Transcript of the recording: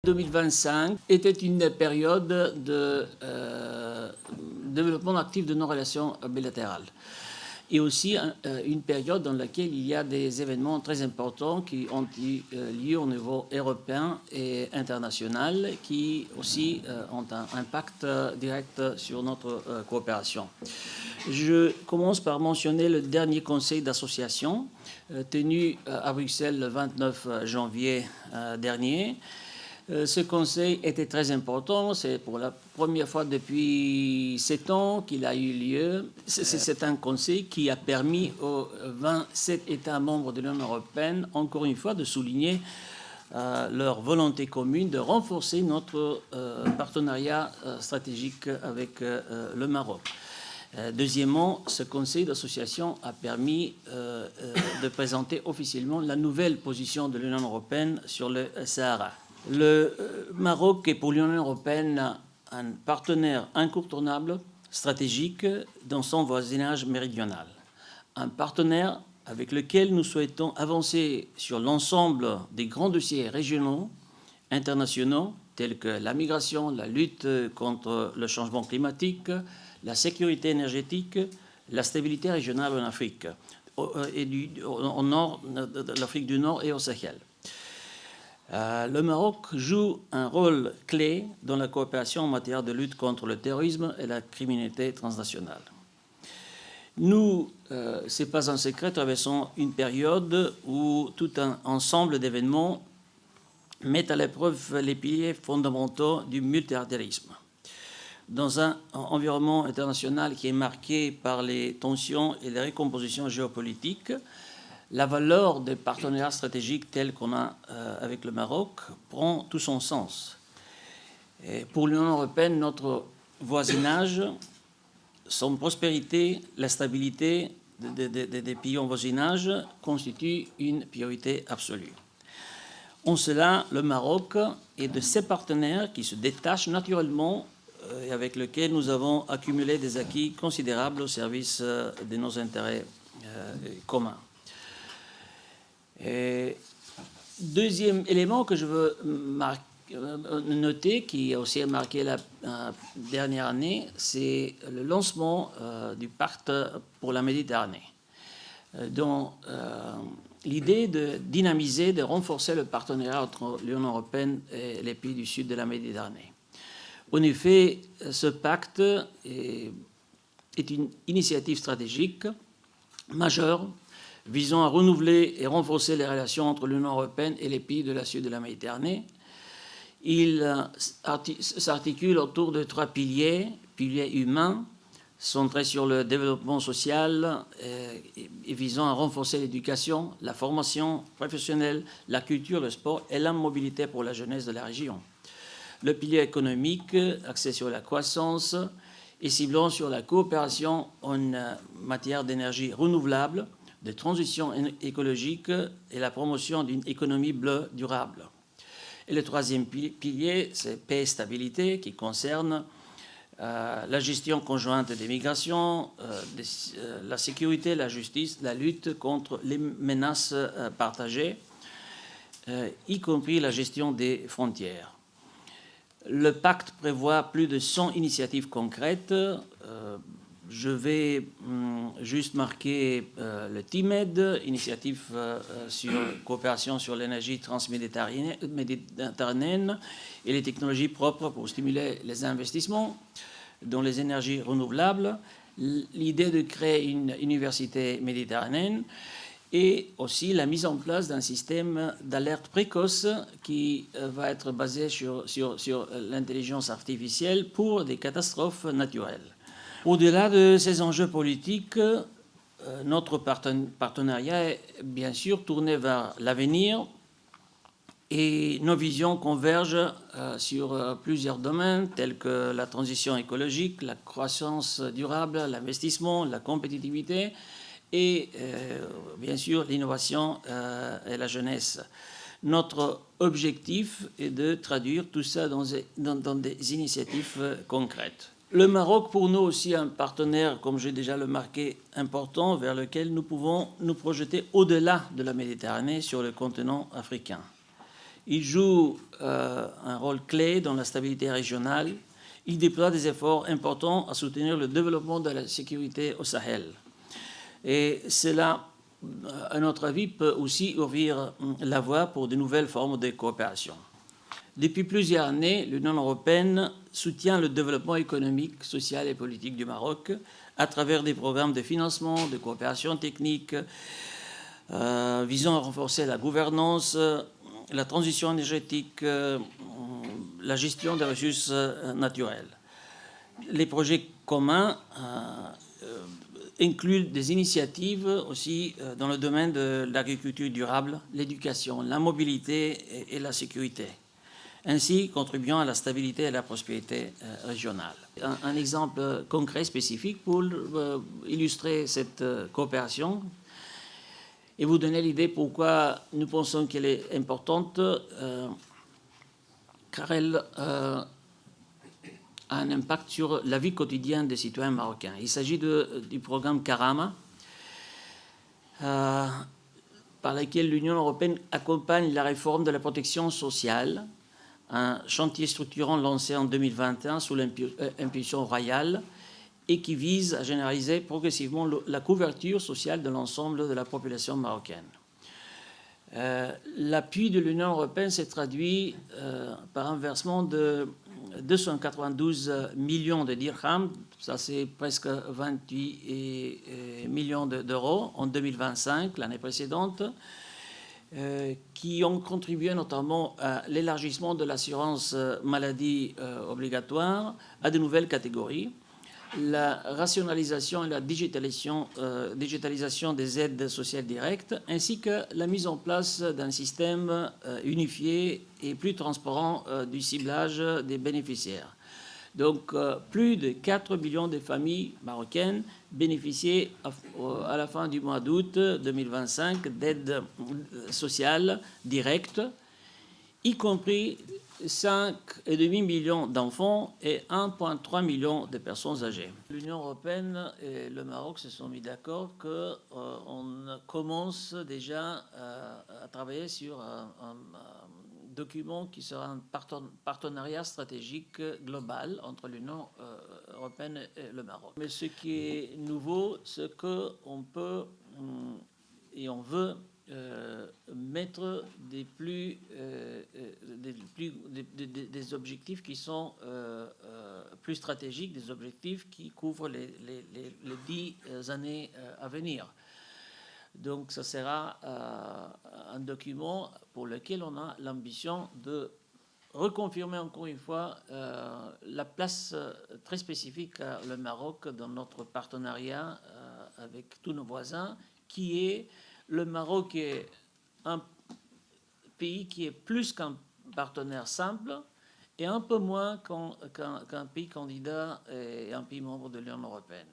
2025 était une période de développement actif de nos relations bilatérales et aussi une période dans laquelle il y a des événements très importants qui ont eu lieu au niveau européen et international qui aussi ont un impact direct sur notre coopération. Je commence par mentionner le dernier conseil d'association tenu à Bruxelles le 29 janvier dernier. Ce conseil était très important. C'est pour la première fois depuis 7 ans qu'il a eu lieu. C'est un conseil qui a permis aux 27 États membres de l'Union européenne, encore une fois, de souligner leur volonté commune de renforcer notre partenariat stratégique avec le Maroc. Deuxièmement, ce conseil d'association a permis de présenter officiellement la nouvelle position de l'Union européenne sur le Sahara. Le Maroc est pour l'Union européenne un partenaire incontournable, stratégique dans son voisinage méridional. Un partenaire avec lequel nous souhaitons avancer sur l'ensemble des grands dossiers régionaux, internationaux, tels que la migration, la lutte contre le changement climatique, la sécurité énergétique, la stabilité régionale en Afrique, au nord de l'Afrique du Nord et au Sahel. Le Maroc joue un rôle clé dans la coopération en matière de lutte contre le terrorisme et la criminalité transnationale. Nous, ce n'est pas un secret, traversons une période où tout un ensemble d'événements met à l'épreuve les piliers fondamentaux du multilatéralisme. Dans un environnement international qui est marqué par les tensions et les recompositions géopolitiques, la valeur des partenariats stratégiques tels qu'on a avec le Maroc prend tout son sens. Et pour l'Union européenne, notre voisinage, son prospérité, la stabilité des pays en voisinage constituent une priorité absolue. En cela, le Maroc est de ces partenaires qui se détachent naturellement et avec lesquels nous avons accumulé des acquis considérables au service de nos intérêts communs. Et deuxième élément que je veux noter, qui a aussi marqué la dernière année, c'est le lancement du pacte pour la Méditerranée, dont l'idée de dynamiser, de renforcer le partenariat entre l'Union européenne et les pays du sud de la Méditerranée. En effet, ce pacte est une initiative stratégique majeure visant à renouveler et renforcer les relations entre l'Union européenne et les pays de la sud de la Méditerranée. Il s'articule autour de 3 piliers humains, centrés sur le développement social et visant à renforcer l'éducation, la formation professionnelle, la culture, le sport et la mobilité pour la jeunesse de la région. Le pilier économique, axé sur la croissance et ciblant sur la coopération en matière d'énergie renouvelable, de transition écologique et la promotion d'une économie bleue durable. Et le troisième pilier, c'est paix et stabilité, qui concerne la gestion conjointe des migrations, la sécurité, la justice, la lutte contre les menaces partagées, y compris la gestion des frontières. Le pacte prévoit plus de 100 initiatives concrètes. Je vais juste marquer le TIMED, initiative sur coopération sur l'énergie transméditerranéenne et les technologies propres pour stimuler les investissements dans les énergies renouvelables, l'idée de créer une université méditerranéenne et aussi la mise en place d'un système d'alerte précoce qui va être basé sur l'intelligence artificielle pour des catastrophes naturelles. Au-delà de ces enjeux politiques, notre partenariat est bien sûr tourné vers l'avenir et nos visions convergent sur plusieurs domaines tels que la transition écologique, la croissance durable, l'investissement, la compétitivité et bien sûr l'innovation et la jeunesse. Notre objectif est de traduire tout ça dans des initiatives concrètes. Le Maroc, pour nous aussi, un partenaire, comme j'ai déjà le marqué, important, vers lequel nous pouvons nous projeter au-delà de la Méditerranée sur le continent africain. Il joue un rôle clé dans la stabilité régionale. Il déploie des efforts importants à soutenir le développement de la sécurité au Sahel. Et cela, à notre avis, peut aussi ouvrir la voie pour de nouvelles formes de coopération. Depuis plusieurs années, l'Union européenne soutient le développement économique, social et politique du Maroc à travers des programmes de financement, de coopération technique, visant à renforcer la gouvernance, la transition énergétique, la gestion des ressources naturelles. Les projets communs incluent des initiatives aussi dans le domaine de l'agriculture durable, l'éducation, la mobilité et la sécurité, ainsi contribuant à la stabilité et à la prospérité régionale. Un exemple concret, spécifique, pour illustrer cette coopération et vous donner l'idée pourquoi nous pensons qu'elle est importante, car elle a un impact sur la vie quotidienne des citoyens marocains. Il s'agit du programme Karama, par lequel l'Union européenne accompagne la réforme de la protection sociale, un chantier structurant lancé en 2021 sous l'impulsion royale et qui vise à généraliser progressivement la couverture sociale de l'ensemble de la population marocaine. L'appui de l'Union européenne s'est traduit par un versement de 292 millions de dirhams, ça c'est presque 28 millions d'euros en 2025, l'année précédente, qui ont contribué notamment à l'élargissement de l'assurance maladie obligatoire à de nouvelles catégories, la rationalisation et la digitalisation des aides sociales directes, ainsi que la mise en place d'un système unifié et plus transparent du ciblage des bénéficiaires. Donc, plus de 4 millions de familles marocaines bénéficiaient à la fin du mois d'août 2025 d'aides sociales directes, y compris 5,5 millions d'enfants et 1,3 million de personnes âgées. L'Union européenne et le Maroc se sont mis d'accord qu'on commence déjà à travailler sur un document qui sera un partenariat stratégique global entre l'Union européenne et le Maroc. Mais ce qui est nouveau, c'est qu'on peut et on veut mettre des objectifs qui sont plus stratégiques, des objectifs qui couvrent les 10 années à venir. Donc, ce sera un document pour lequel on a l'ambition de reconfirmer encore une fois la place très spécifique qu'a le Maroc dans notre partenariat avec tous nos voisins, qui est le Maroc est un pays qui est plus qu'un partenaire simple et un peu moins qu'un pays candidat et un pays membre de l'Union européenne.